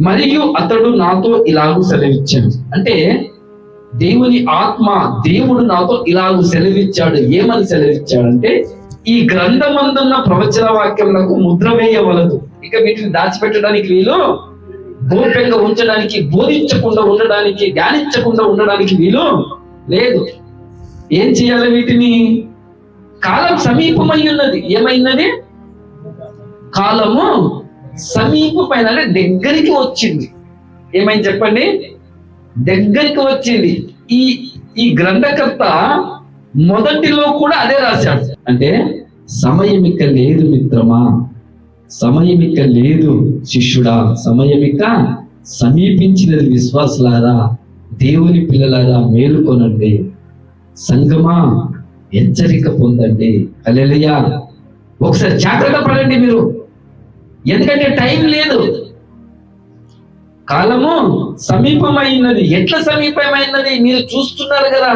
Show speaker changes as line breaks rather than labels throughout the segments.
మరియు అతడు నాతో ఇలాగూ సెలవిచ్చాడు. అంటే దేవుని ఆత్మ, దేవుడు నాతో ఇలాగూ సెలవిచ్చాడు. ఏమని సెలవిచ్చాడంటే, ఈ గ్రంథమందున్న ప్రవచన వాక్యములకు ముద్ర వేయవలదు. ఇక వీటిని దాచిపెట్టడానికి వీలు, గోప్యంగా ఉంచడానికి, బోధించకుండా ఉండడానికి, ధ్యానించకుండా ఉండడానికి వీలు లేదు. ఏం చేయాలి? వీటిని కాలం సమీపమై ఉన్నది. ఏమైనది? కాలము సమీపమైన, అంటే దగ్గరికి వచ్చింది. ఏమైంది చెప్పండి? దగ్గరికి వచ్చింది. ఈ గ్రంథకర్త మొదటిలో కూడా అదే రాశాడు. అంటే సమయమిక లేదు మిత్రమా, సమయమిక లేదు శిష్యుడా, సమయమిక సమీపించినది విశ్వాసులారా, దేవుని పిల్లలారా మేలుకొనండి, సంగమా హెచ్చరిక పొందండి. హల్లెలూయా. ఒకసారి జాగ్రత్త పడండి మీరు, ఎందుకంటే టైం లేదు, కాలము సమీపమైనది. ఎట్లా సమీపమైనది? మీరు చూస్తున్నారు కదా.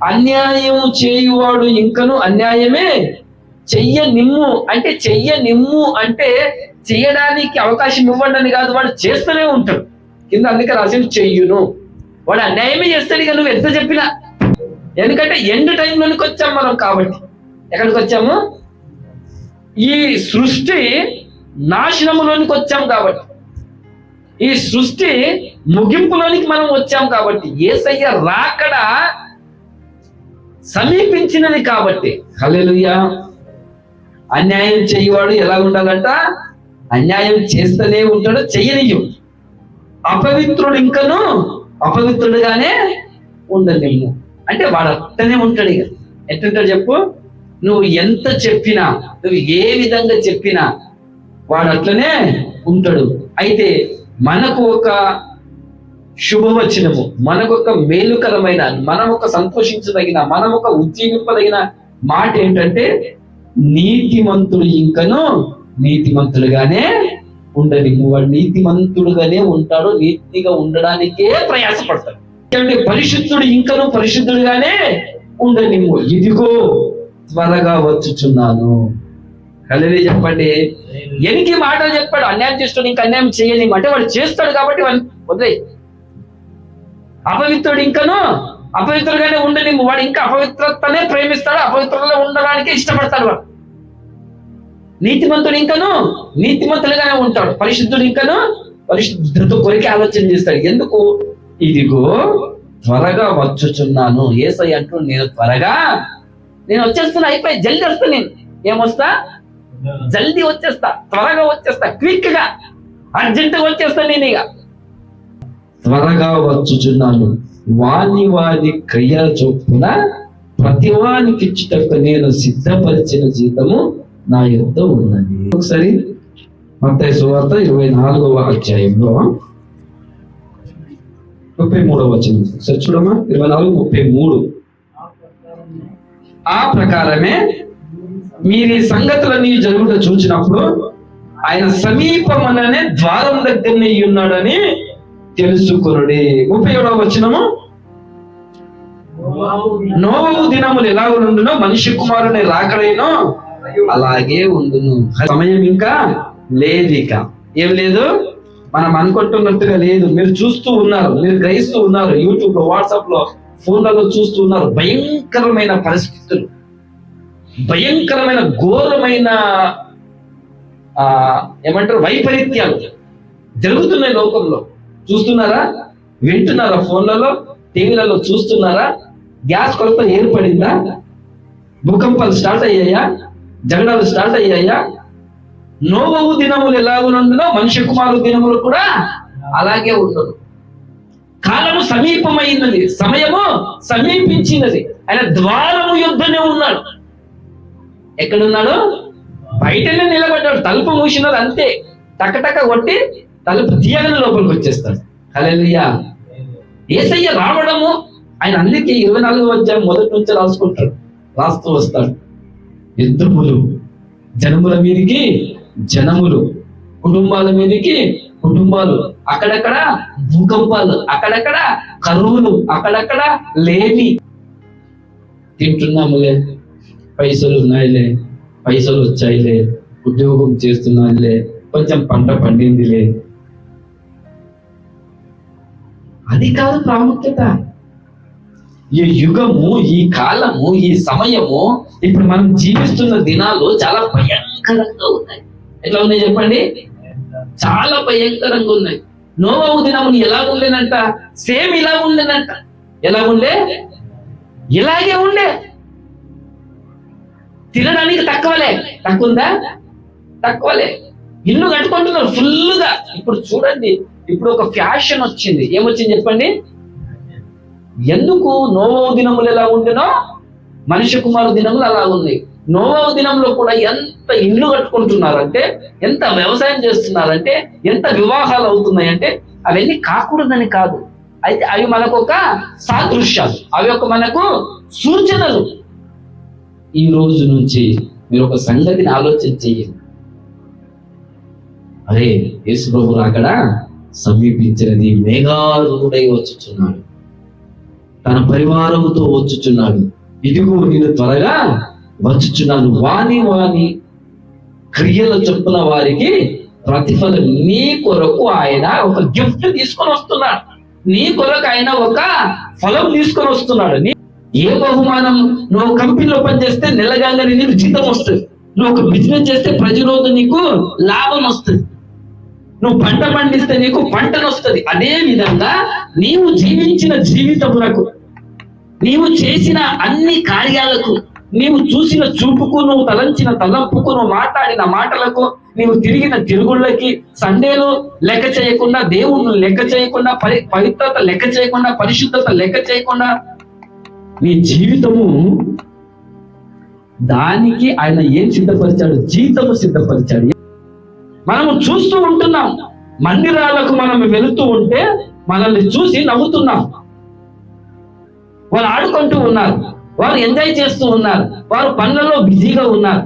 అన్యాయము చేయువాడు ఇంకను అన్యాయమే చెయ్యనిమ్ము. అంటే చెయ్యనిమ్ము అంటే చెయ్యడానికి అవకాశం ఇవ్వండి అని కాదు, వాడు చేస్తూనే ఉంటాడు. కింద అందుకే రాసి చెయ్యును. వాడు అన్యాయమే చేస్తాడు ఇక నువ్వు ఎంత చెప్పినా. ఎందుకంటే ఎండ్ టైంలోనికి వచ్చాం మనం. కాబట్టి ఎక్కడికి వచ్చాము? ఈ సృష్టి నాశనములోనికి వచ్చాం కాబట్టి, ఈ సృష్టి ముగింపులోనికి మనం వచ్చాం కాబట్టి, యేసయ్య రాకడ సమీపించినది కాబట్టి. హల్లెలూయా. అన్యాయం చేయవాడు ఎలా ఉండాలంట? అన్యాయం చేస్తూనే ఉంటాడు, చెయ్యనియ్యం. అపవిత్రుడు ఇంకను అపవిత్రుడుగానే ఉండలేము. అంటే వాడు అట్టనే ఉంటాడు. ఇక ఎట్టుంటాడు చెప్పు? నువ్వు ఎంత చెప్పినా, నువ్వు ఏ విధంగా చెప్పినా వాడు అట్లనే ఉంటాడు. అయితే మనకు ఒక శుభవచనము, మనకు ఒక మేలుకరమైన, మనం ఒక సంతోషించదగిన, మనం ఒక ఉజ్జీవింపదగిన మాట ఏంటంటే, నీతిమంతుడు ఇంకను నీతిమంతుడుగానే ఉండని. వాడు నీతిమంతుడుగానే ఉంటాడు, నీతిగా ఉండడానికే ప్రయాసపడతాడు. పరిశుద్ధుడు ఇంకను పరిశుద్ధుడుగానే ఉండని. ఇదిగో త్వరగా వచ్చుచున్నాను. హల్లెలూయా చెప్పండి. ఎనికి మాటలు చెప్పాడు? అన్యాయం చేస్తాడు ఇంకా అన్యాయం చేయని అంటే వాడు చేస్తాడు కాబట్టి వాడిని వదిలే. అపవిత్రుడు ఇంకను అపవిత్రుడుగానే ఉండని. వాడు ఇంకా అపవిత్రతనే ప్రేమిస్తాడు, అపవిత్రతలో ఉండడానికే ఇష్టపడతాడు. వాడు నీతిమంతుడు ఇంకను నీతిమంతులుగానే ఉంటాడు, పరిశుద్ధుడు ఇంకను పరిశుద్ధత కొరికే ఆలోచన చేస్తాడు. ఎందుకు? ఇదిగో త్వరగా వచ్చుచున్నాను. యేసయ్య అంటూ నేను త్వరగా వచ్చేస్తున్నా, అయిపోయి జల్దీ వస్తా. నేను ఏమొస్తా? జల్దీ వచ్చేస్తా, త్వరగా వచ్చేస్తా, క్విక్ గా, అర్జెంటుగా వచ్చేస్తా. నేను ఇక త్వరగా వచ్చుచున్నాను. వాని క్రియల చొప్పున ప్రతి వానికి ఇచ్చుటకు నేను సిద్ధపరిచిన జీతము నా యొద్ద ఉన్నది. ఒకసారి మత్తయి సువార్త 24వ అధ్యాయంలో 33వ వచనం ఒకసారి చూడమ్మా. 24:33. ఆ ప్రకారమే మీరు ఈ సంగతులన్నీ జరుగుట చూచినప్పుడు ఆయన సమీపమననే ద్వారం దగ్గరనే ఉన్నాడని తెలుసుకొనుడి. 37వ వచనము, నోవహు దినములు ఎలాగ ఉండునో మనిషి కుమారుని రాకడైనో అలాగే ఉండును. సమయం ఇంకా లేదు. ఇక ఏం లేదు, మనం అనుకుంటున్నట్టుగా లేదు. మీరు చూస్తూ ఉన్నారు, మీరు గ్రహిస్తూ ఉన్నారు, యూట్యూబ్ లో, వాట్సాప్ లో, ఫోన్లలో చూస్తూ ఉన్నారు. భయంకరమైన పరిస్థితులు, భయంకరమైన ఘోరమైన ఏమంటారు వైపరీత్యాలు జరుగుతున్నాయి లోకంలో. చూస్తున్నారా? వింటున్నారా? ఫోన్లలో, టీవీలలో చూస్తున్నారా? గ్యాస్ కొరత ఏర్పడిందా? భూకంపాలు స్టార్ట్ అయ్యాయా? జగడాలు స్టార్ట్ అయ్యాయా? నోవహు దినములు ఎలాగునుండునో మనిషి కుమారు దినములు కూడా అలాగే ఉండదు. కాలము సమీపమైనది, సమయము సమీపించినది. ఆయన ద్వారము యొద్దనే ఉన్నాడు. ఎక్కడున్నాడు? బయటనే నిలబడ్డాడు. తలుపు మూసినాడు అంతే, టకటక కొట్టి తలుపు తీయగానే లోపలికి వచ్చేస్తాడు. హల్లెలూయా. యేసయ్య రావడము ఆయన అందుకే 24వ అధ్యాయం మొదటి నుంచి రాస్తూ వస్తాడు. యుద్ధములు, జనముల మీదకి జనములు, కుటుంబాల మీదకి కుటుంబాలు, అక్కడక్కడ భూకంపాలు, అక్కడక్కడ కరువులు, అక్కడక్కడ లేమి. తింటున్నాములే, పైసలు ఉన్నాయిలే, పైసలు వచ్చాయిలే, ఉద్యోగం చేస్తున్నాయిలే, కొంచెం పంట పండిందిలే, అది కాదు ప్రాముఖ్యత. ఈ యుగము, ఈ కాలము, ఈ సమయము, ఇప్పుడు మనం జీవిస్తున్న దినాలు చాలా భయంకరంగా ఉన్నాయి. ఎట్లా ఉన్నాయి చెప్పండి? చాలా భయంకరంగా ఉన్నాయి. నోవహు దినములు ఎలా ఉండేనంట? సేమ్ ఇలా ఉండేనంట. ఎలా ఉండే? ఇలాగే ఉండే. తినడానికి తక్కువలే. తక్కువలే. ఇల్లు కట్టుకుంటున్నారు ఫుల్గా. ఇప్పుడు చూడండి, ఇప్పుడు ఒక ఫ్యాషన్ వచ్చింది. ఏమొచ్చింది చెప్పండి? ఎందుకు నోవహు దినములు ఎలా ఉండేనో మనిషి కుమారు దినములు అలా ఉన్నాయి. నోవహు దినంలో కూడా ఎంత ఇల్లు కట్టుకుంటున్నారంటే, ఎంత వ్యవసాయం చేస్తున్నారంటే, ఎంత వివాహాలు అవుతున్నాయంటే, అవన్నీ కాకూడదని కాదు. అయితే అవి మనకు ఒక సాదృశ్యాలు, అవి ఒక మనకు సూచనలు. ఈ రోజు నుంచి మీరు ఒక సంగతిని ఆలోచన చెయ్యండి. అరే, యేసు ప్రభువు అక్కడ సమీపించినది. మేఘారూఢుడై వచ్చుచున్నాడు, తన పరివారముతో వచ్చుచున్నాడు. ఇదిగో నేను త్వరగా వచ్చుచున్నాను. వాని క్రియల చొప్పున వారికి ప్రతిఫలం. నీ కొరకు ఆయన ఒక గిఫ్ట్ తీసుకొని వస్తున్నాడు. నీ కొరకు ఆయన ఒక ఫలం తీసుకొని వస్తున్నాడు. ఏ బహుమానం? నువ్వు కంపెనీలో పనిచేస్తే నెలగానే నీకు జీతం వస్తుంది. నువ్వు ఒక బిజినెస్ చేస్తే ప్రతిరోజు నీకు లాభం వస్తుంది. నువ్వు పంట పండిస్తే నీకు పంటను వస్తుంది. అదే విధంగా నీవు జీవించిన జీవితములకు, నీవు చేసిన అన్ని కార్యాలకు, నీవు చూసిన చూపుకు, నువ్వు తలంచిన తలంపుకు, నువ్వు మాట్లాడిన మాటలకు, నీవు తిరిగిన తిరుగుళ్ళకి, సండేలు లెక్క చేయకుండా, దేవుణ్ణి లెక్క చేయకుండా, పవిత్రత లెక్క చేయకుండా, పరిశుద్ధత లెక్క చేయకుండా, నీ జీవితము దానికి ఆయన ఏం సిద్ధపరిచాడు? జీతము సిద్ధపరిచాడు. మనము చూస్తూ ఉంటున్నాం. మందిరాలకు మనం వెళుతూ ఉంటే మనల్ని చూసి నవ్వుతున్నాం. వాళ్ళు ఆడుకుంటూ ఉన్నారు, వారు ఎంజాయ్ చేస్తూ ఉన్నారు, వారు పనులలో బిజీగా ఉన్నారు.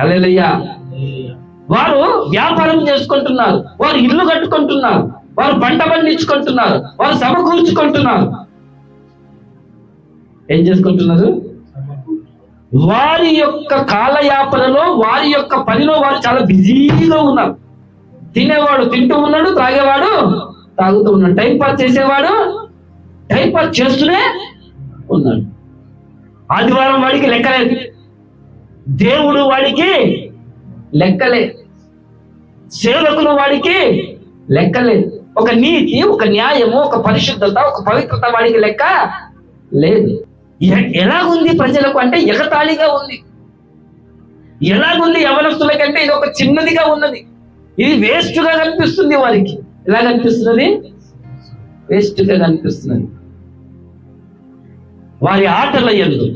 హల్లెలూయా. వారు వ్యాపారం చేసుకుంటున్నారు, వారు ఇల్లు కట్టుకుంటున్నారు, వారు పంట పండించుకుంటున్నారు, వారు సమకూర్చుకుంటున్నారు. ఏం చేసుకుంటున్నారు? వారి యొక్క కాలయాపనలో, వారి యొక్క పనిలో వారు చాలా బిజీగా ఉన్నారు. తినేవాడు తింటూ ఉన్నాడు, తాగేవాడు తాగుతూ ఉన్నాడు, టైం పాస్ చేసేవాడు టైం పాస్ చేస్తూనే ఉన్నాడు. ఆదివారం వాడికి లెక్కలేదు, దేవుడు వాడికి లెక్కలే, సేవకులు వాడికి లెక్కలేదు. ఒక నీతి, ఒక న్యాయము, ఒక పరిశుద్ధత, ఒక పవిత్రత వాడికి లెక్క లేదు. ఎలాగుంది ప్రజలకు అంటే ఎగతాళిగా ఉంది. ఎలాగుంది యవనస్తులకంటే ఇది ఒక చిన్నదిగా ఉన్నది. ఇది వేస్ట్ గా కనిపిస్తుంది వారికి. ఎలా కనిపిస్తున్నది? వేస్ట్ గా కనిపిస్తున్నది. వారి ఆటల యందు,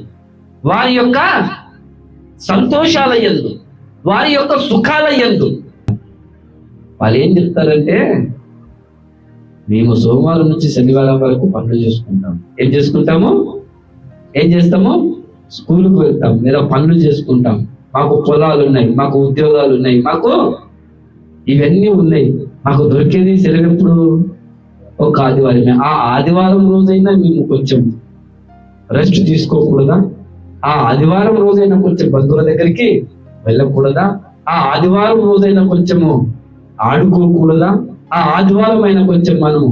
వారి యొక్క సంతోషాల యందు, వారి యొక్క సుఖాల యందు వాళ్ళు ఏం చెప్తారంటే, మేము సోమవారం నుంచి శనివారం వరకు పనులు చేసుకుంటాం. ఏం చేసుకుంటాము? ఏం చేస్తాము? స్కూల్కి వెళ్తాం, లేదా పనులు చేసుకుంటాం. మాకు పొలాలు ఉన్నాయి, మాకు ఉద్యోగాలు ఉన్నాయి, మాకు ఇవన్నీ ఉన్నాయి. మాకు దొరికేది సెలవు ఎప్పుడు? ఒక ఆదివారమే. ఆ ఆదివారం రోజైనా మేము కొంచెం రెస్ట్ తీసుకోకూడదా? ఆ ఆదివారం రోజైనా కొంచెం బంధువుల దగ్గరికి వెళ్ళకూడదా? ఆ ఆదివారం రోజైనా కొంచెము ఆడుకోకూడదా? ఆ ఆదివారం అయినా కొంచెం మనం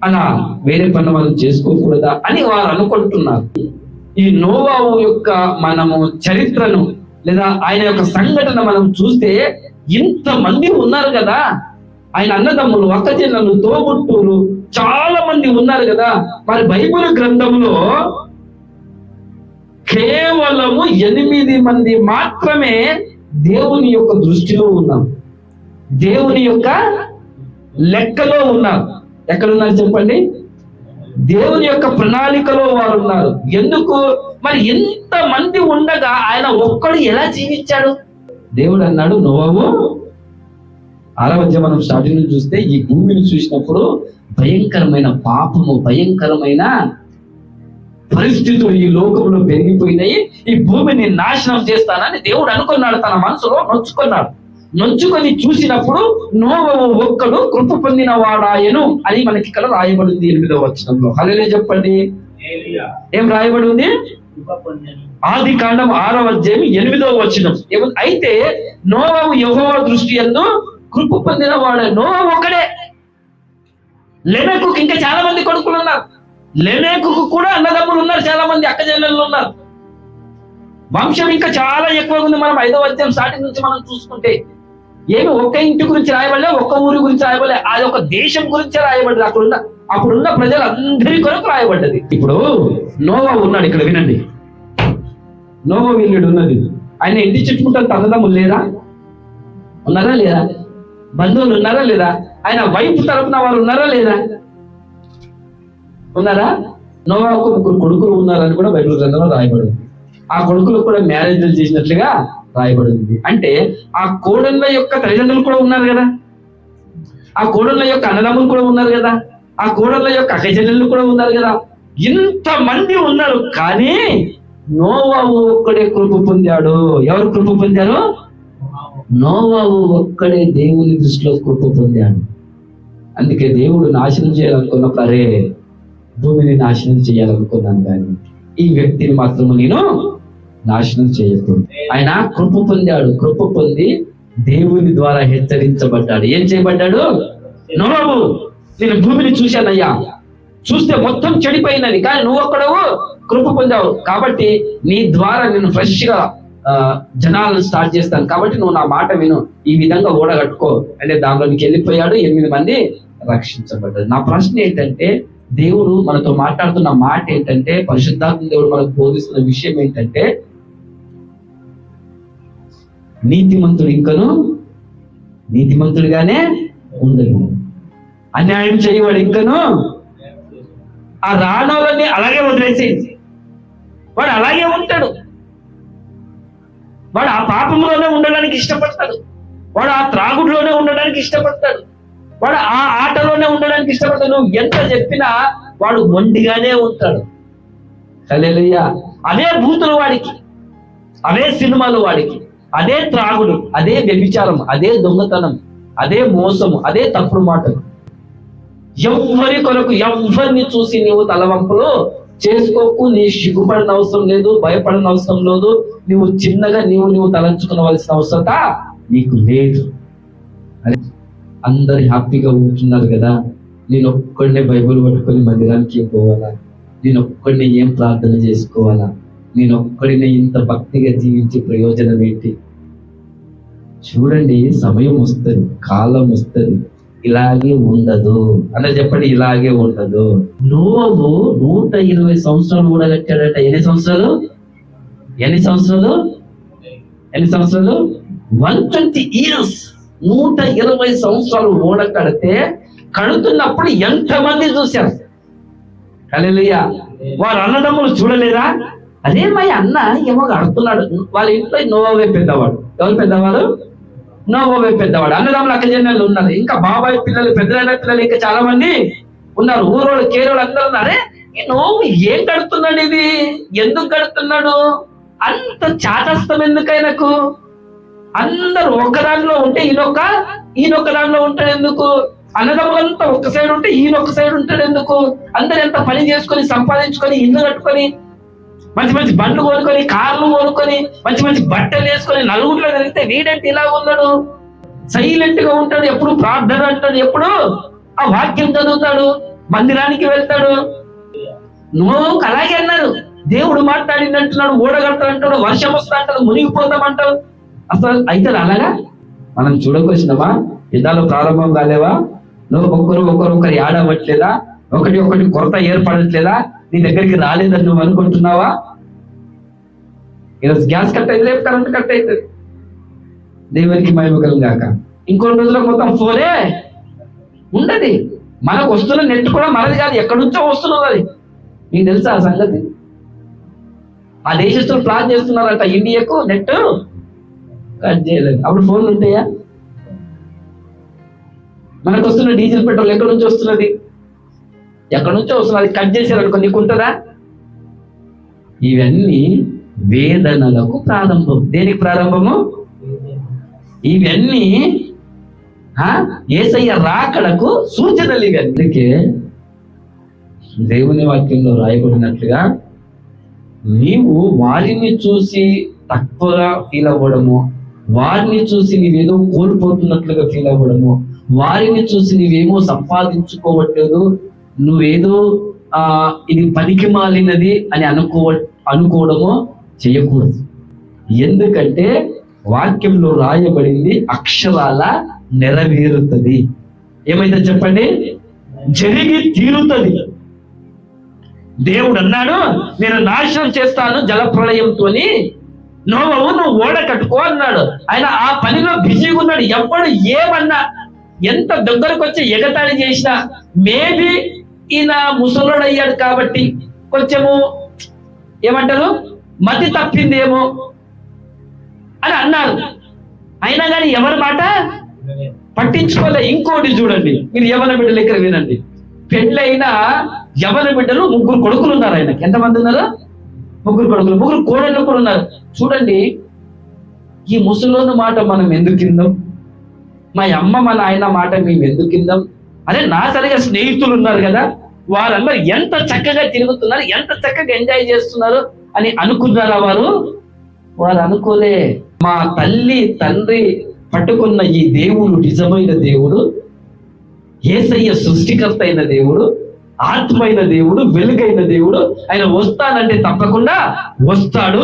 అలా వేరే పని మనం చేసుకోకూడదా అని వారు అనుకుంటున్నారు. ఈ నోవహు యొక్క మనము చరిత్రను లేదా ఆయన యొక్క సంఘటన మనం చూస్తే ఇంతమంది ఉన్నారు కదా. ఆయన అన్నదమ్ములు, అక్కచెల్లెలు, తోబుట్టువులు చాలా మంది ఉన్నారు కదా. మరి బైబిల్ గ్రంథంలో కేవలము 8 మంది మాత్రమే దేవుని యొక్క దృష్టిలో ఉన్నారు, దేవుని యొక్క లెక్కలో ఉన్నారు. ఎక్కడున్నారు చెప్పండి? దేవుని యొక్క ప్రణాళికలో వారు ఉన్నారు. ఎందుకు? మరి ఎంత మంది ఉండగా ఆయన ఒక్కడు ఎలా జీవించాడు? దేవుడు అన్నాడు, నోవహు 6వ అధ్యాయం మనం స్టార్టింగ్ నుంచి చూస్తే ఈ భూమిని చూసినప్పుడు భయంకరమైన పాపము, భయంకరమైన పరిస్థితులు ఈ లోకంలో పెరిగిపోయినాయి, ఈ భూమిని నాశనం చేస్తానని దేవుడు అనుకున్నాడు. తన మనసులో నొచ్చుకొని చూసినప్పుడు నోవహు ఒక్కడు కృప పొందిన వాడాయను అని మనకి ఇక్కడ రాయబడింది 8వ వచనంలో. హల్లెలూయా చెప్పండి. ఏం రాయబడి ఉంది? ఆదికాండం 6వ అధ్యాయం 8వ వచనం. అయితే నోవహు యెహోవా దృష్టి యందు కృప పొందిన వాడే. నోవహు ఒక్కడే. లెమెకు ఇంకా చాలా మంది కొడుకులు ఉన్నారు. లెమెకు కూడా అన్నదమ్ములు ఉన్నారు, చాలా మంది అక్క చెల్లెళ్ళు ఉన్నారు. వంశం ఇంకా చాలా ఎక్కువగా ఉంది. మనం 5వ అధ్యాయం స్టార్టింగ్ నుంచి మనం చూసుకుంటే ఏమి ఒక్క ఇంటి గురించి రాయబడలే, ఒక్క ఊరి గురించి రాయబడలే, అది ఒక దేశం గురించే రాయబడ్డది. అప్పుడున్న ప్రజలందరి కొరకు రాయబడ్డది. ఇప్పుడు నోవా ఉన్నాడు, ఇక్కడ వినండి. నోవా వీళ్ళుడు ఉన్నది, ఆయన ఇంటి చుట్టుముట్ట అన్నదమ్ములు లేరా? ఉన్నారా లేదా? బంధువులు ఉన్నారా లేదా? ఆయన వైపు తరపున వారు ఉన్నారా లేదా? ఉన్నారా? నోవాకు 3 కొడుకులు ఉన్నారని కూడా బైబిల్ గ్రంథంలో రాయబడింది. ఆ కొడుకులు కూడా మ్యారేజ్లు చేసినట్లుగా రాయబడింది. అంటే ఆ కోడళ్ళ యొక్క తల్లిదండ్రులు కూడా ఉన్నారు కదా, ఆ కోడళ్ళ యొక్క అన్నదమ్ములు కూడా ఉన్నారు కదా, ఆ కోడళ్ళ యొక్క అక్కచెల్లెళ్ళు కూడా ఉన్నారు కదా. ఇంతమంది ఉన్నారు, కానీ నోవాహు ఒక్కడే కృప పొందాడు. ఎవరు కృప పొందారు? నోవాహు ఒక్కడే దేవుని దృష్టిలో కృప పొందాడు. అందుకే దేవుడు నాశనం చేయాలనుకున్నప్పుడు, అరే భూమిని నాశనం చేయాలనుకున్నాను, కానీ ఈ వ్యక్తిని మాత్రము నేను నాశనం చేయకూడదు. ఆయన కృప పొందాడు. కృప పొంది దేవుని ద్వారా హెచ్చరించబడ్డాడు. ఏం చేయబడ్డాడు? నోవాహు, నేను భూమిని చూశానయ్యా, చూస్తే మొత్తం చెడిపోయినది, కానీ నువ్వు ఒక్కడవు కృప పొందావు, కాబట్టి నీ ద్వారా నేను ఫ్రెష్ గా జనాలను స్టార్ట్ చేస్తాను, కాబట్టి నువ్వు నా మాట విను, ఈ విధంగా ఓడగట్టుకో అంటే దానిలోనికి వెళ్ళిపోయాడు. 8 మంది రక్షించబడ్డారు. నా ప్రశ్న ఏంటంటే, దేవుడు మనతో మాట్లాడుతున్న మాట ఏంటంటే, పరిశుద్ధాత్మ దేవుడు మనకు బోధిస్తున్న విషయం ఏంటంటే, నీతిమంతుడు ఇంకను నీతిమంతుడిగానే ఉండదు, అన్యాయం చేయవాడు ఇంకను ఆ రానోళ్ళని అలాగే వదిలేసేది, వాడు అలాగే ఉంటాడు. వాడు ఆ పాపంలోనే ఉండడానికి ఇష్టపడతాడు, వాడు ఆ త్రాగుడులోనే ఉండడానికి ఇష్టపడతాడు, వాడు ఆ ఆటలోనే ఉండడానికి ఇష్టపడతాడు. నువ్వు ఎంత చెప్పినా వాడు మొండిగానే ఉంటాడు. హల్లెలూయా. అదే బూతులు వాడికి, అవే సినిమాలు వాడికి, అదే త్రాగుడు, అదే వ్యభిచారం, అదే దొంగతనం, అదే మోసము, అదే తప్పుడు మాటలు. ఎవ్వరి కొరకు ఎవ్వరిని చూసి నీవు తలవంపులు చేసుకోకు. నీ సిగ్గుపడిన అవసరం లేదు, భయపడిన అవసరం లేదు. నువ్వు చిన్నగా నీవు తలంచుకోవలసిన అవసరత నీకు లేదు. అందరు హ్యాపీగా ఉంటున్నారు కదా, నేను ఒక్కడినే బైబిల్ పట్టుకొని మందిరానికి పోవాలా, నేను ఒక్కడినే ఏం ప్రార్థన చేసుకోవాలా, నేను ఒక్కడినే ఇంత భక్తిగా జీవించే ప్రయోజనం ఏంటి? చూడండి, సమయం వస్తుంది, కాలం వస్తుంది, ఇలాగే ఉండదు అన్న చెప్పండి, ఇలాగే ఉండదు. నోవహు 120 సంవత్సరాలు కూడా కట్టాడట. ఎన్ని సంవత్సరాలు? 120 years. 120 సంవత్సరాలు ఓడ కడితే, కడుతున్నప్పుడు ఎంతమంది చూశారు? హల్లెలూయా. వారు అన్నదమ్ములు చూడలేదా? అదే మా అన్న ఏమో కడుతున్నాడు. వాళ్ళ ఇంట్లో నోవహే పెద్దవాడు. ఎవరు పెద్దవాడు? నోవహే పెద్దవాడు. అన్నదమ్ములు అక్క చెల్లెళ్ళు ఉన్నారు, ఇంకా బాబాయ్ పిల్లలు, పెద్దలైన పిల్లలు ఇంకా చాలా మంది ఉన్నారు. ఊరోళ్ళు కేరోళ్ళు అందరూ ఉన్నారే. నోవహు ఏం కడుతున్నాడు? ఇది ఎందుకు కడుతున్నాడు? అంత చాటస్థం ఎందుకైనాకు? అందరూ ఒక్క దాంట్లో ఉంటే ఈయనొక్క దాంట్లో ఉంటాడు ఎందుకు? అన్నదమ్ములంతా ఒక్క సైడ్ ఉంటే ఈయనొక్క సైడ్ ఉంటాడు ఎందుకు? అందరు ఎంత పని చేసుకొని సంపాదించుకొని ఇల్లు కట్టుకొని మంచి మంచి బండ్లు కొనుక్కొని, కార్లు కొనుక్కొని, మంచి మంచి బట్టలు వేసుకొని నలుగురిలో తిరిగితే వీడంటే ఇలా ఉన్నాడు. సైలెంట్ గా ఉంటాడు, ఎప్పుడు ప్రార్థన అంటాడు, ఎప్పుడు ఆ వాక్యం చదువుతాడు, మందిరానికి వెళ్తాడు. నువ్వు అలాగే అన్నారు, దేవుడు మాట్లాడిందంటున్నాడు, ఓడగడతాడంటాడు, వర్షం వస్తా అంటాడు, మునిగిపోతామంటాడు. అసలు అయితే అలాగా మనం చూడకొచ్చినామా? యుద్ధాలు ప్రారంభం కాలేవా? నువ్వు ఒకరు ఆడవట్లేదా? ఒకటి కొరత ఏర్పడట్లేదా? నీ దగ్గరికి రాలేదని నువ్వు అనుకుంటున్నావా? ఈరోజు గ్యాస్ కట్ అయితే రేపు కరెంట్ కట్ అవుతుంది. దేవునికి మహిమ కలుగాక. ఇంకొన్ని రోజులకు మొత్తం ఫోనే ఉండదు. మనకు వస్తున్న నెట్ కూడా మనది కాదు, ఎక్కడి నుంచో వస్తున్నది. అది మీకు తెలుసా ఆ సంగతి? ఆ దేశస్తులు ప్లాన్ చేస్తున్నారట ఇండియాకు నెట్ కట్ చేయలేదు. అప్పుడు ఫోన్లు ఉంటాయా? మనకు వస్తున్న డీజిల్ పెట్రోల్ ఎక్కడి నుంచి వస్తున్నది? ఎక్కడి నుంచో వస్తున్నది. కట్ చేశారనుకో, నీకు ఉంటుందా? ఇవన్నీ వేదనలకు ప్రారంభం. దేనికి ప్రారంభము? ఇవన్నీ యేసయ్య రాకడకు సూచనలు. ఇవి అందుకే దేవుని వాక్యంలో రాయబడినట్లుగా నీవు వారిని చూసి తక్కువగా ఫీల్ అవ్వడము, వారిని చూసి నీవేదో కోల్పోతున్నట్లుగా ఫీల్ అవ్వడము, వారిని చూసి నీవేమో సంపాదించుకోవట్లేదు, నువ్వేదో ఇది పనికి మాలినది అని అనుకోవడమో చేయకూడదు. ఎందుకంటే వాక్యంలో రాయబడింది అక్షరాల నెరవేరుతుంది. ఏమైతే చెప్పండి, జరిగి తీరుతుంది. దేవుడు అన్నాడు, నేను నాశనం చేస్తాను జలప్రళయంతో, నోవహు నువ్వు ఓడ కట్టుకో అన్నాడు. ఆయన ఆ పనిలో బిజీగా ఉన్నాడు. ఎప్పుడు ఏమన్నా ఎంత దగ్గరకు వచ్చి ఎగతాళి చేసినా, మేబీ ఈయన ముసలోడు అయ్యాడు కాబట్టి కొంచెము ఏమంటారు మతి తప్పిందేమో అని అన్నారు. అయినా కానీ ఎవరి మాట పట్టించుకోలే. ఇంకోటి చూడండి, మీరు యవన బిడ్డలు ఇక్కడ వినండి. పెళ్ళైన యవన బిడ్డలు 3 కొడుకులు ఉన్నారు ఆయనకి. ఎంతమంది ఉన్నారు? 3 కొడుకులు, 3 కోడళ్ళు కూడా ఉన్నారు. చూడండి, ఈ ముసలోని మాట మనం ఎందుకు కిందాం? మా అమ్మ మా నాయన మాట మేము ఎందుకు కిందాం? అదే నా సరిగా స్నేహితులు ఉన్నారు కదా, వారందరూ ఎంత చక్కగా తిరుగుతున్నారు, ఎంత చక్కగా ఎంజాయ్ చేస్తున్నారు అని అనుకున్నారా వారు? వారు అనుకోలే. మా తల్లి తండ్రి పట్టుకున్న ఈ దేవుడు నిజమైన దేవుడు, యేసయ్య సృష్టికర్త అయిన దేవుడు, ఆత్మ అయిన దేవుడు, వెలుగైన దేవుడు. ఆయన వస్తానంటే తప్పకుండా వస్తాడు.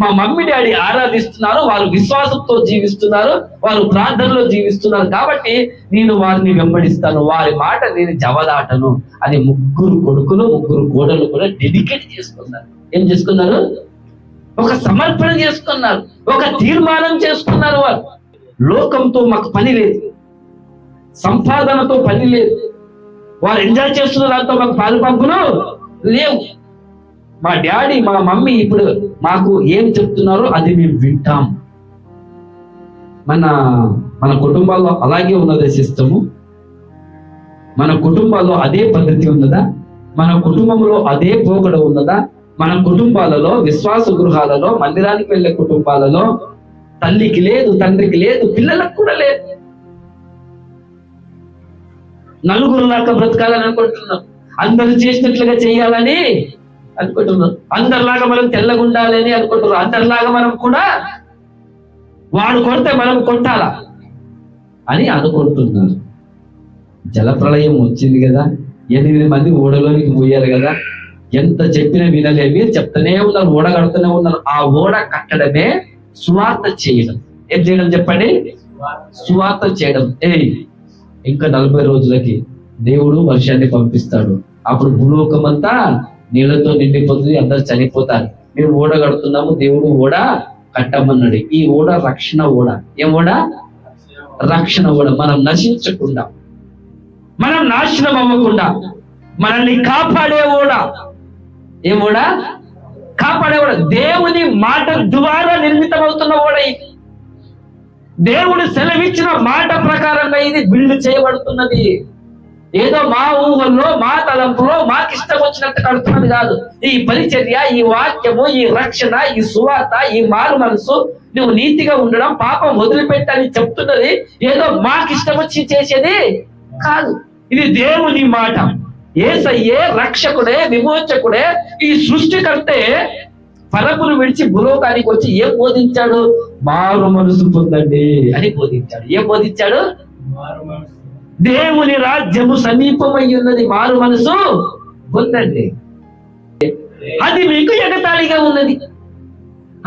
మా మమ్మీ డాడీ ఆరాధిస్తున్నారు, వారు విశ్వాసంతో జీవిస్తున్నారు, వారు ప్రార్థనలో జీవిస్తున్నారు, కాబట్టి నేను వారిని వెంబడిస్తాను, వారి మాట నేను జవదాటను అని 3 కొడుకులు 3 కోడలు కూడా డెడికేట్ చేసుకున్నారు. ఏం చేసుకున్నారు? ఒక సమర్పణ చేసుకున్నారు, ఒక తీర్మానం చేసుకున్నారు. వారు లోకంతో మాకు పని లేదు, సంపాదనతో పని లేదు, వారు ఎంజాయ్ చేస్తున్న దాంతో మాకు పాలు పంపులు లేవు. మా డాడీ మా మమ్మీ ఇప్పుడు మాకు ఏం చెప్తున్నారో అది మేము వింటాం. మన కుటుంబాల్లో అలాగే ఉన్నదా సిస్టము? మన కుటుంబాల్లో అదే పద్ధతి ఉన్నదా? మన కుటుంబంలో అదే పోకడ ఉన్నదా? మన కుటుంబాలలో, విశ్వాస గృహాలలో, మందిరానికి వెళ్ళే కుటుంబాలలో తల్లికి లేదు, తండ్రికి లేదు, పిల్లలకు కూడా లేదు. నలుగురులాగా బ్రతకాలని అనుకుంటున్నాం, అందరూ చేసినట్లుగా చేయాలని అనుకుంటున్నారు, అందరిలాగా మనం తెల్లగా ఉండాలని అనుకుంటున్నారు, అందరిలాగా మనం కూడా వాడు కొడితే మనం కొట్టాలా అని అనుకుంటున్నారు. జలప్రళయం వచ్చింది కదా, 8 మంది ఓడలోనికి పోయారు కదా, ఎంత చెప్పినా వినలే. మీరు చెప్తూనే ఉన్నారు, ఓడ కడుతూనే ఉన్నారు. ఆ ఓడ కట్టడమే సువార్త చేయడం. ఏం చేయడం చెప్పండి? సువార్త చేయడం. ఇంకా 40 రోజులకి దేవుడు వర్షాన్ని పంపిస్తాడు. అప్పుడు భూలోకమంతా నీళ్లతో నిండిపోతుంది, అందరు చనిపోతారు. మేము ఓడ కడుతున్నాము, దేవుడు ఓడ కట్టమన్నాడు. ఈ ఓడ రక్షణ ఓడ. ఏం ఓడ? రక్షణ ఓడ. మనం నశించకుండా, మనం నాశనం అవ్వకుండా మనల్ని కాపాడే ఓడ. ఏం ఓడ? కాపాడే ఓడ. దేవుని మాట ద్వారా నిర్మితమవుతున్న ఓడ ఇది. దేవుడు సెలవిచ్చిన మాట ప్రకారంగా ఇది బిల్డ్ చేయబడుతున్నది. ఏదో మా ఊహల్లో, మా తలంపులో, మాకు ఇష్టం వచ్చినట్టు కడుతున్నది కాదు. ఈ పరిచర్య, ఈ వాక్యము, ఈ రక్షణ, ఈ సువార్త, ఈ మారు మనసు, నువ్వు నీతిగా ఉండడం, పాపం వదిలిపెట్టని చెప్తున్నది ఏదో మాకు ఇష్టం వచ్చి చేసేది కాదు. ఇది దేవుని మాట. యేసయ్యే రక్షకుడే, విమోచకుడే, ఈ సృష్టికర్తే పరమును విడిచి భూలోకానికి వచ్చి ఏం బోధించాడు? మారు మనసు పొందండి అని బోధించాడు. ఏం బోధించాడు? దేవుని రాజ్యము సమీపమై ఉన్నది, మారు మనసు పొందండి. అది మీకు ఎగతాళిగా ఉన్నది,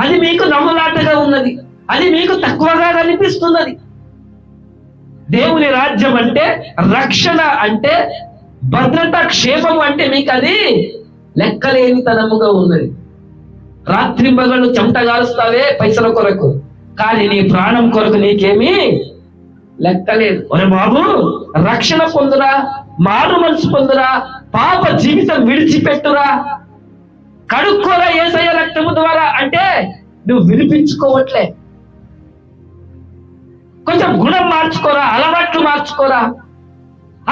అది మీకు నవ్వులాటగా ఉన్నది, అది మీకు తక్కువగా కనిపిస్తున్నది. దేవుని రాజ్యం అంటే, రక్షణ అంటే, భద్రత, క్షేమం అంటే మీకు అది లెక్కలేని తనముగా ఉన్నది. రాత్రి పగలు చెమట గారుస్తావే పైసల కొరకు, కానీ నీ ప్రాణం కొరకు నీకేమీ లెక్కలేదు. ఒరే బాబు, రక్షణ పొందురా, మారు మనసు పొందురా, పాప జీవితం విడిచిపెట్టురా, కడుక్కోరా యేసయ్య రక్తము ద్వారా అంటే నువ్వు వినిపించుకోవట్లే. కొంచెం గుణం మార్చుకోరా, అలవాట్లు మార్చుకోరా,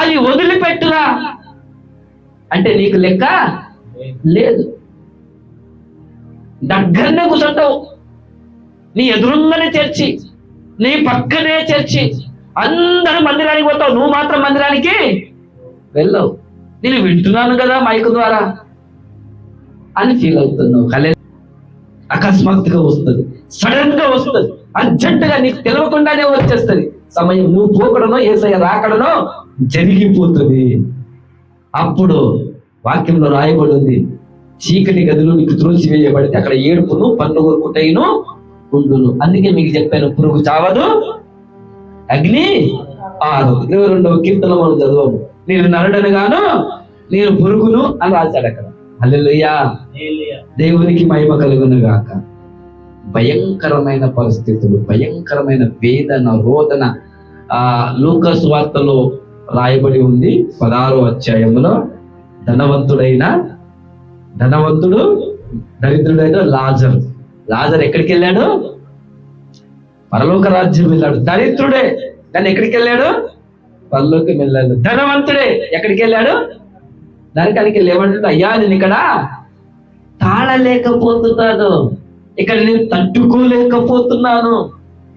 అది వదిలిపెట్టురా అంటే నీకు లెక్క లేదు. దగ్గరనే కూర్చుంటావు, నీ ఎదురుంగానే చర్చి, నీ పక్కనే చర్చి, అందరూ మందిరానికి పోతావు, నువ్వు మాత్రం మందిరానికి వెళ్ళవు. నేను వింటున్నాను కదా మైకు ద్వారా అని ఫీల్ అవుతున్నావు. అకస్మాత్తుగా వస్తుంది, సడన్ గా వస్తుంది, అర్జెంటుగా నీకు తెలియకుండానే వచ్చేస్తుంది. సమయం నువ్వు పోకడనో యేసయ్య రాకడనో జరిగిపోతుంది. అప్పుడు వాక్యంలో రాయబడి ఉంది, చీకటి గదిలో నీకు త్రోసివేయబడితే అక్కడ ఏడుపును పన్ను కొరుకుటైను ఉండును. అందుకే మీకు చెప్పాను, పురుగు చావదు, అగ్ని ఆరదు. 22వ కీర్తన మనం చదవము, నేను నరుడనుగాను నేను పురుగును అని రాశాడు అక్కడ. హల్లెలూయా, దేవునికి మహిమ కలుగును గాక. భయంకరమైన పరిస్థితులు, భయంకరమైన వేదన, రోదన లూకా సువార్తలో రాయబడి ఉంది 16వ అధ్యాయంలో. ధనవంతుడు దరిద్రుడైన లాజర్ ఎక్కడికి వెళ్ళాడు? పరలోక రాజ్యం వెళ్ళాడు. దరిద్రుడే కానీ ఎక్కడికి వెళ్ళాడు? పరలోకం వెళ్ళాడు. ధనవంతుడే ఎక్కడికి వెళ్ళాడు? నరకానికి వెళ్ళేమంటే, అయ్యా నేను ఇక్కడ తాళలేకపోతున్నాను, ఇక్కడ నేను తట్టుకోలేకపోతున్నాను,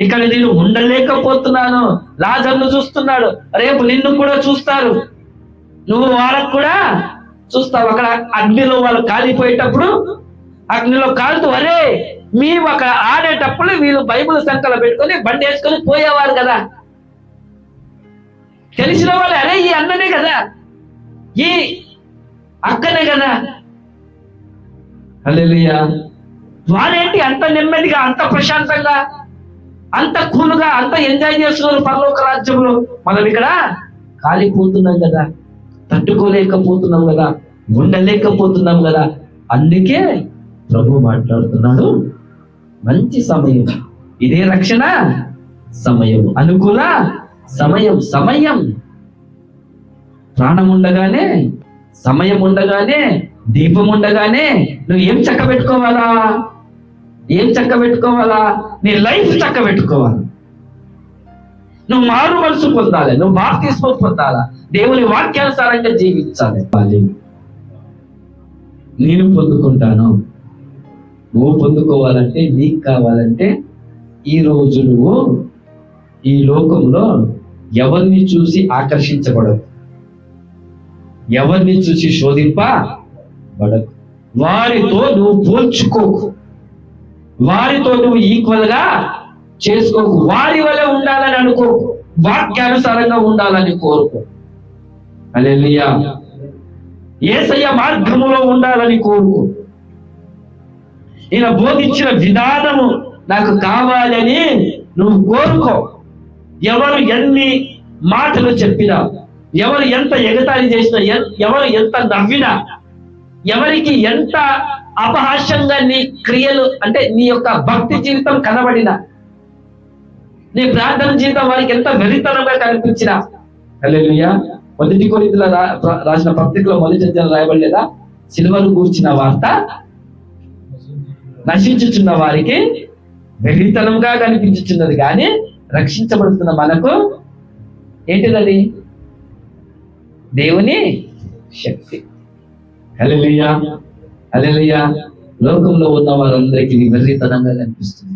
ఇక్కడ నేను ఉండలేకపోతున్నాను. లాజర్ను చూస్తున్నాడు, రేపు నిన్ను కూడా చూస్తారు, నువ్వు వాళ్ళకు కూడా చూస్తావు. అక్కడ అగ్నిలో వాళ్ళు కాలిపోయేటప్పుడు అగ్నిలో కాలుతూ, అరే మేము అక్కడ ఆడేటప్పుడు వీళ్ళు బైబిల్ సంకలో పెట్టుకొని బండి వేసుకొని పోయేవారు కదా. తెలిసిన వాళ్ళు, అరే ఈ అన్ననే కదా, ఈ అక్కనే కదా. హల్లెలూయా. వాడేంటి అంత నెమ్మదిగా, అంత ప్రశాంతంగా, అంత కూలుగా, అంత ఎంజాయ్ చేస్తున్నారు పరలోక రాజ్యంలో. మనం ఇక్కడ కాలిపోతున్నాం కదా, తట్టుకోలేకపోతున్నాం కదా, ఉండలేకపోతున్నాం కదా. అందుకే ప్రభు మాట్లాడుతున్నాడు, మంచి సమయం ఇదే, రక్షణ సమయం, అనుకూల సమయం. ప్రాణం ఉండగానే, సమయం ఉండగానే, దీపం ఉండగానే నువ్వు ఏం చక్క పెట్టుకోవాలా? నీ లైఫ్ చక్క పెట్టుకోవాలి. నువ్వు మారు మనసు పొందాలి, నువ్వు బాప్తిస్మం పొందాలా, దేవుని వాక్యానుసారంగా జీవించాలి. నేను పొందుకుంటాను, నువ్వు పొందుకోవాలంటే, నీకు కావాలంటే, ఈరోజు నువ్వు ఈ లోకంలో ఎవరిని చూసి ఆకర్షించబడవు, ఎవరిని చూసి శోధింపబడకు, వారితో నువ్వు పోల్చుకోకు, వారితో నువ్వు ఈక్వల్ గా చేసుకోకు, వారి వల్ల ఉండాలని అనుకోకు, వాక్యానుసారంగా ఉండాలని కోరుకో. హల్లెలూయా. యేసయ్య మార్గములో ఉండాలని కోరుకో. ఈయన బోధించిన విధానము నాకు కావాలని నువ్వు కోరుకో. ఎవరు ఎన్ని మాటలు చెప్పినా, ఎవరు ఎంత ఎగతాళి చేసినా, ఎవరు ఎంత నవ్వినా, ఎవరికి ఎంత అపహాస్యంగా నీ క్రియలు అంటే నీ యొక్క భక్తి జీవితం కనబడినా, నీ ప్రార్థన జీవితం వారికి ఎంత వెరితనంగా కనిపించినా, హల్లెలూయా. 1 కొరింథీయుల రాసిన పత్రికలో 1వ అధ్యాయం రాయబడలేదా? సిలువను గూర్చిన వార్త నశించుచున్న వారికి వెరితనంగా కనిపించుచున్నది, కానీ రక్షించబడుతున్న మనకు ఏంటిది? దేవుని శక్తి. హల్లెలూయా, హల్లెలూయా. లోకంలో ఉన్న వారందరికీ ఇది వెర్రితనంగా కనిపిస్తుంది,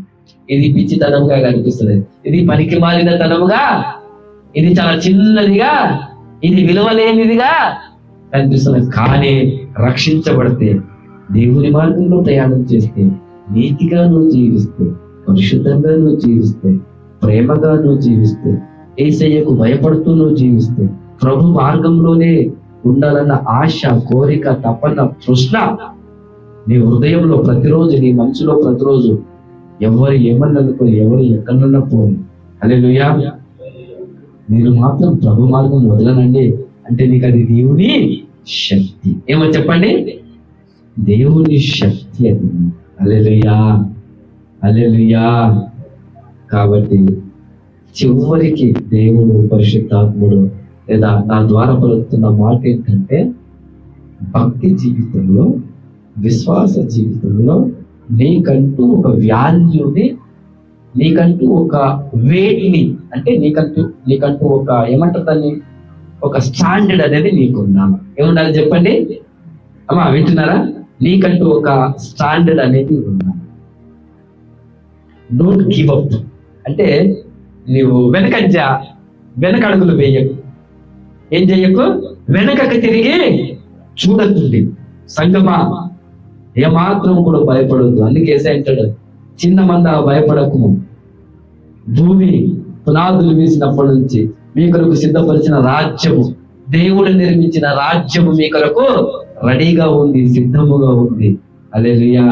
ఇది పిచ్చితనంగా కనిపిస్తుంది, ఇది పనికి మాలిన తనముగా, ఇది చాలా చిన్నదిగా, ఇది విలువలేనిదిగా కనిపిస్తుంది. కానీ రక్షించబడితే, దేవుని మార్గంలో ప్రయాణం చేస్తే, నీతిగా నువ్వు జీవిస్తే, పరిశుద్ధంగా నువ్వు జీవిస్తే, ప్రేమగా నువ్వు జీవిస్తే, యేసయ్యకు భయపడుతూ నువ్వు జీవిస్తే, ప్రభు మార్గంలోనే ఉండాలన్న ఆశ, కోరిక, తపన, తృష్ణ నీ హృదయంలో ప్రతిరోజు, నీ మనసులో ప్రతిరోజు, ఎవరు ఏమన్ననుకో, ఎవరు ఎక్కడన్నా పోని, హల్లెలూయా. మీరు మాత్రం ప్రభు మార్గం వదలనండి అంటే నీకు అది దేవుని శక్తి. ఏమో చెప్పండి? దేవుని శక్తి అది. హల్లెలూయా, హల్లెలూయా. కాబట్టి చివరికి దేవుడు, పరిశుద్ధాత్ముడు లేదా నా ద్వారా పలుకుతున్న మాట ఏంటంటే, భక్తి జీవితంలో, విశ్వాస జీవితంలో నీకంటూ ఒక వాల్యూని, నీకంటూ ఒక వెయిట్ని, అంటే నీకంటూ ఒక ఏమంటారు దాన్ని, ఒక స్టాండర్డ్ అనేది నీకుండాలి. ఏముండాలి చెప్పండి అమ్మా, వింటున్నారా? నీకంటూ ఒక స్టాండర్డ్ అనేది ఉండాలి. డోంట్ గివ్ అప్ అంటే నువ్వు వెనక అడుగులు వేయకు, ఏం చెయ్యకు, వెనకకి తిరిగి చూడొద్దు. సంగమా, ఏమాత్రం కూడా భయపడొద్దు. అందుకే అంటాడు, చిన్న మంద భయపడకు, భూమి పునాదులు వేసినప్పటి నుంచి మీ కొరకు సిద్ధపరిచిన రాజ్యము, దేవుడు నిర్మించిన రాజ్యము మీ కొరకు రెడీగా ఉంది, సిద్ధముగా ఉంది. హల్లెలూయా.